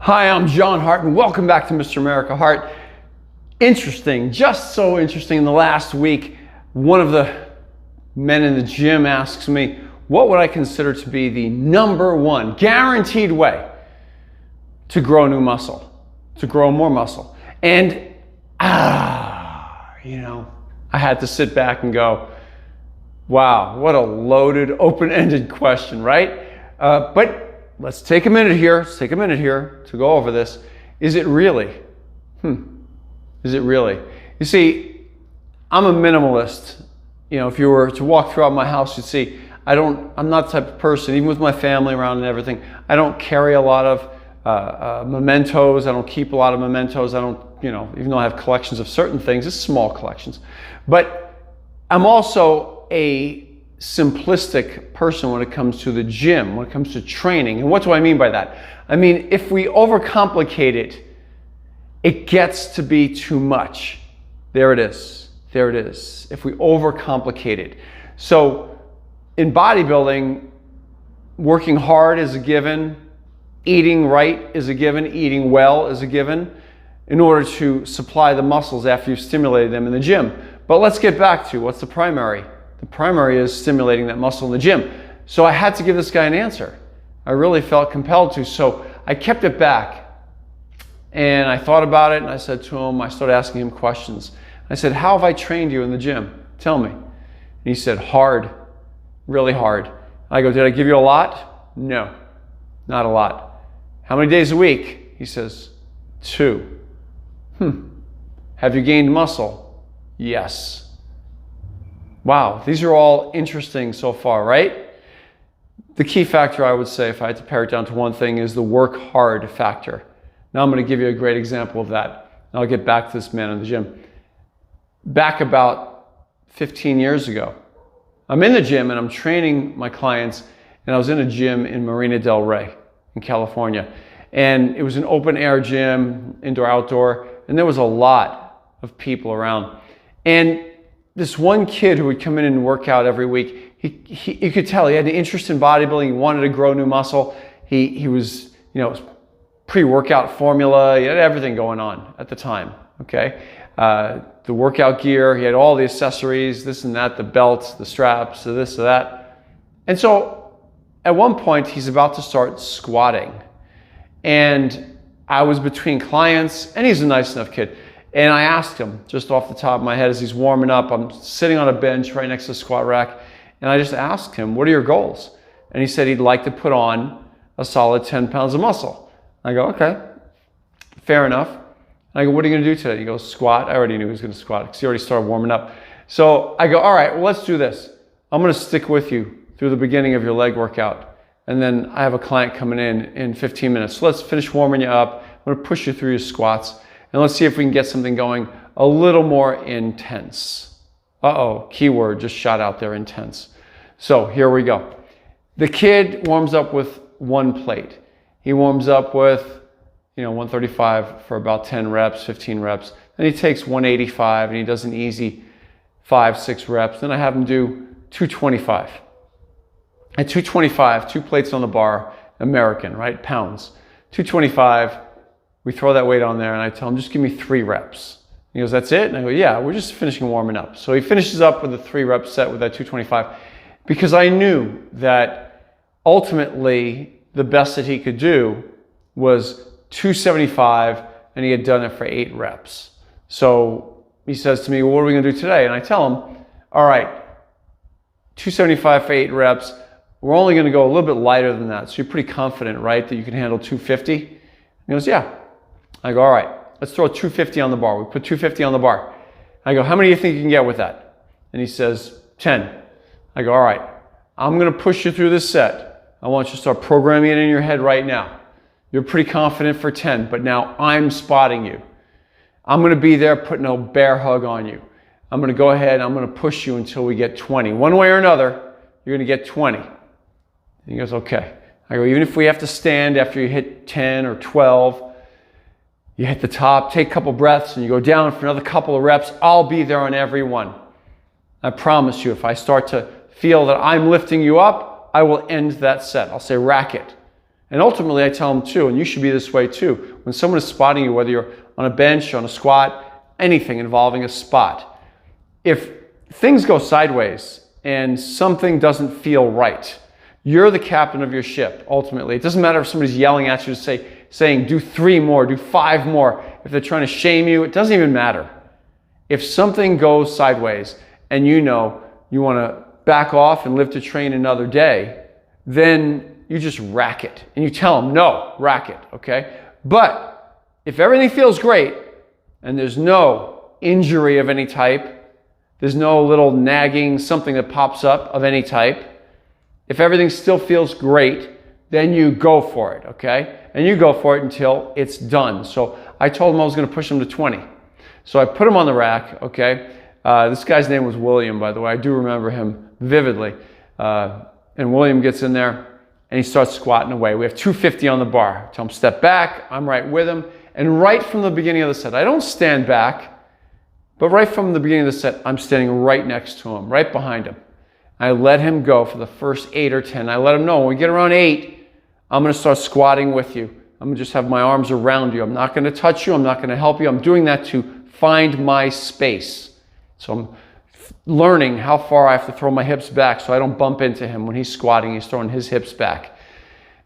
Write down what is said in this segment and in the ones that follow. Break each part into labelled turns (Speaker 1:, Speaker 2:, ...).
Speaker 1: Hi, I'm John Hart, and welcome back to Mr. America Hart. Interesting, just so interesting. In the last week, one of the men in the gym asks me, what would I consider to be the #1 guaranteed way to grow new muscle, to grow more muscle? And, I had to sit back and go, wow, what a loaded, open-ended question, right? But let's take a minute here. Let's take a minute here to go over this. Is it really? Is it really? You see, I'm a minimalist. If you were to walk throughout my house, you'd see I'm not the type of person, even with my family around and everything, I don't carry a lot of mementos. I don't keep a lot of mementos. I don't, even though I have collections of certain things, it's small collections. But I'm also a simplistic person when it comes to the gym, when it comes to training. And what do I mean by that? I mean, if we overcomplicate it, it gets to be too much. There it is. There it is. If we overcomplicate it. So in bodybuilding, working hard is a given, eating right is a given, eating well is a given, in order to supply the muscles after you've stimulated them in the gym. But let's get back to what's the primary. The primary is stimulating that muscle in the gym. So I had to give this guy an answer. I really felt compelled to. So I kept it back. And I thought about it and I said to him, I started asking him questions. I said, how have I trained you in the gym? Tell me. And he said, hard, really hard. I go, did I give you a lot? No, not a lot. How many days a week? He says, 2. Have you gained muscle? Yes. Wow, these are all interesting so far, right? The key factor, I would say, if I had to pare it down to one thing, is the work hard factor. Now I'm going to give you a great example of that. And I'll get back to this man in the gym. Back about 15 years ago, I'm in the gym and I'm training my clients, and I was in a gym in Marina del Rey in California. And it was an open air gym, indoor, outdoor, and there was a lot of people around. And this one kid who would come in and work out every week, you could tell he had an interest in bodybuilding. He wanted to grow new muscle. He was, pre-workout formula. He had everything going on at the time, okay? The workout gear, he had all the accessories, this and that, the belts, the straps, the this, the that. And so at one point, he's about to start squatting. And I was between clients, and he's a nice enough kid. And I asked him, just off the top of my head, as he's warming up, I'm sitting on a bench right next to the squat rack, and I just asked him, what are your goals? And he said he'd like to put on a solid 10 pounds of muscle. I go, okay, fair enough. And I go, what are you gonna do today? He goes, squat. I already knew he was gonna squat because he already started warming up. So I go, all right, well, let's do this. I'm gonna stick with you through the beginning of your leg workout. And then I have a client coming in 15 minutes. So let's finish warming you up. I'm gonna push you through your squats. And let's see if we can get something going a little more intense. Uh-oh, keyword just shot out there, intense. So here we go. The kid warms up with 1 plate. He warms up with, 135 for about 10 reps, 15 reps. Then he takes 185 and he does an easy 5-6 reps. Then I have him do 225. At 225, 2 plates on the bar, American, right? Pounds. 225. We throw that weight on there and I tell him, just give me 3 reps. He goes, that's it? And I go, yeah, we're just finishing warming up. So he finishes up with a 3-rep set with that 225 because I knew that ultimately the best that he could do was 275 and he had done it for 8 reps. So he says to me, well, what are we gonna do today? And I tell him, all right, 275 for 8 reps. We're only gonna go a little bit lighter than that. So you're pretty confident, right, that you can handle 250? And he goes, yeah. I go, all right, let's throw 250 on the bar. We put 250 on the bar. I go, how many do you think you can get with that? And he says, 10. I go, all right, I'm gonna push you through this set. I want you to start programming it in your head right now. You're pretty confident for 10, but now I'm spotting you. I'm gonna be there putting a bear hug on you. I'm gonna go ahead, I'm gonna push you until we get 20. One way or another, you're gonna get 20. And he goes, okay. I go, even if we have to stand after you hit 10 or 12, you hit the top, take a couple breaths, and you go down for another couple of reps, I'll be there on every one. I promise you, if I start to feel that I'm lifting you up, I will end that set. I'll say rack it. And ultimately, I tell them too, and you should be this way too, when someone is spotting you, whether you're on a bench, on a squat, anything involving a spot, if things go sideways and something doesn't feel right, you're the captain of your ship, ultimately. It doesn't matter if somebody's yelling at you, saying, do 3 more, do 5 more. If they're trying to shame you, it doesn't even matter. If something goes sideways and you know you want to back off and live to train another day, then you just rack it. And you tell them, no, rack it, okay? But if everything feels great and there's no injury of any type, there's no little nagging, something that pops up of any type, if everything still feels great, then you go for it, okay? And you go for it until it's done. So I told him I was going to push him to 20. So I put him on the rack, okay? This guy's name was William, by the way. I do remember him vividly. And William gets in there and he starts squatting away. We have 250 on the bar. I tell him, step back. I'm right with him. And right from the beginning of the set, I don't stand back, but right from the beginning of the set, I'm standing right next to him, right behind him. I let him go for the first 8 or 10. I let him know when we get around 8, I'm going to start squatting with you. I'm going to just have my arms around you. I'm not going to touch you. I'm not going to help you. I'm doing that to find my space. So I'm learning how far I have to throw my hips back so I don't bump into him when he's squatting. He's throwing his hips back.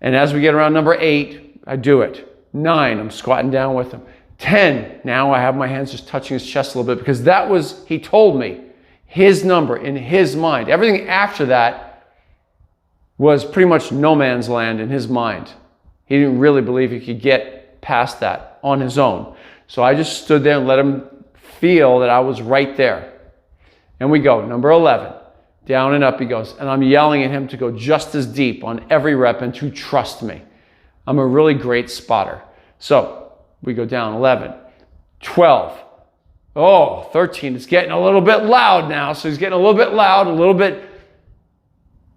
Speaker 1: And as we get around number 8, I do it. 9, I'm squatting down with him. 10, now I have my hands just touching his chest a little bit because that was, he told me, his number in his mind. Everything after that was pretty much no man's land in his mind. He didn't really believe he could get past that on his own. So I just stood there and let him feel that I was right there. And we go, number 11, down and up he goes. And I'm yelling at him to go just as deep on every rep and to trust me. I'm a really great spotter. So we go down 11, 12, oh, 13, it's getting a little bit loud now. So he's getting a little bit loud, a little bit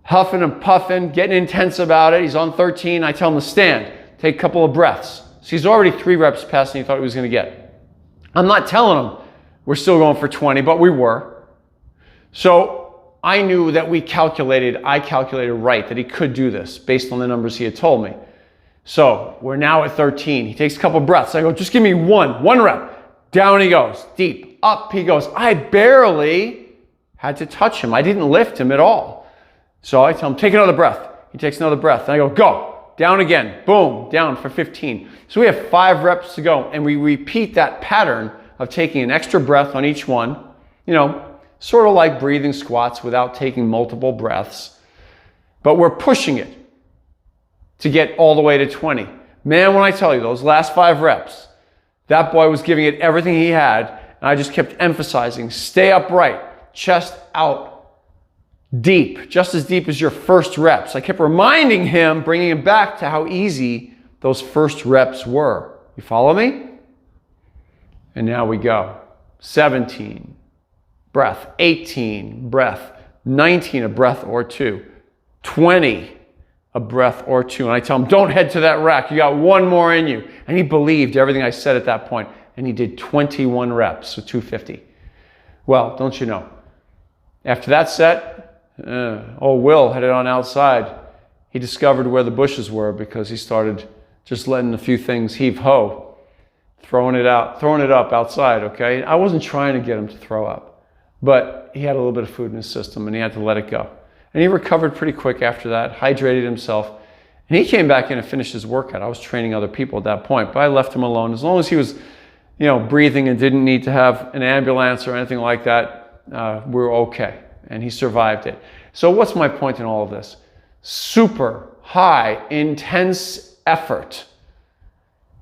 Speaker 1: huffing and puffing, getting intense about it. He's on 13. I tell him to stand, take a couple of breaths. So he's already 3 reps past than he thought he was going to get. I'm not telling him we're still going for 20, but we were. So I knew that I calculated right that he could do this based on the numbers he had told me. So we're now at 13. He takes a couple of breaths. I go, just give me one rep. Down he goes, deep, up he goes. I barely had to touch him. I didn't lift him at all. So I tell him, take another breath. He takes another breath. And I go, go, down again, boom, down for 15. So we have 5 reps to go. And we repeat that pattern of taking an extra breath on each one, you know, sort of like breathing squats without taking multiple breaths. But we're pushing it to get all the way to 20. Man, when I tell you, those last 5 reps, that boy was giving it everything he had, and I just kept emphasizing, stay upright, chest out, deep, just as deep as your first reps. I kept reminding him, bringing him back to how easy those first reps were. You follow me? And now we go. 17, breath. 18, breath. 19, a breath or 2. 20, a breath or 2. And I tell him, don't head to that rack. You got 1 more in you. And he believed everything I said at that point. And he did 21 reps, so 250. Well, don't you know, after that set, old Will headed on outside. He discovered where the bushes were because he started just letting a few things heave-ho, throwing it up outside, okay? I wasn't trying to get him to throw up, but he had a little bit of food in his system and he had to let it go. And he recovered pretty quick after that, hydrated himself, and he came back in and finished his workout. I was training other people at that point, but I left him alone. As long as he was, you know, breathing and didn't need to have an ambulance or anything like that, we were okay, and he survived it. So what's my point in all of this? Super high, intense effort,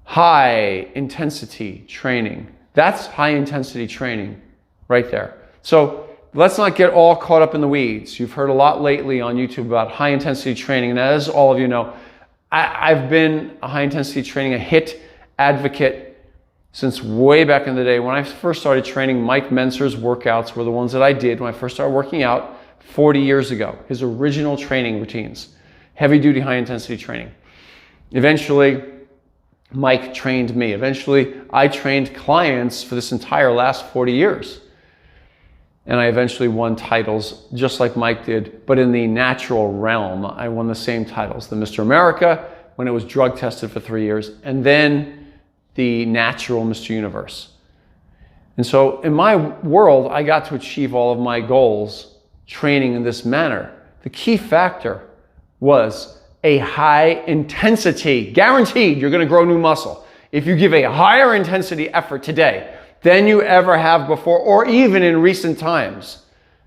Speaker 1: high intensity training. That's high intensity training right there. So let's not get all caught up in the weeds. You've heard a lot lately on YouTube about high intensity training. And as all of you know, I've been a high intensity training, a HIT advocate since way back in the day. When I first started training, Mike Mentzer's workouts were the ones that I did when I first started working out 40 years ago. His original training routines, heavy duty, high intensity training. Eventually, Mike trained me. Eventually, I trained clients for this entire last 40 years. And I eventually won titles just like Mike did, but in the natural realm. I won the same titles, the Mr. America, when it was drug tested for 3 years, and then the natural Mr. Universe. And so in my world, I got to achieve all of my goals training in this manner. The key factor was a high intensity. Guaranteed you're going to grow new muscle if you give a higher intensity effort today than you ever have before, or even in recent times.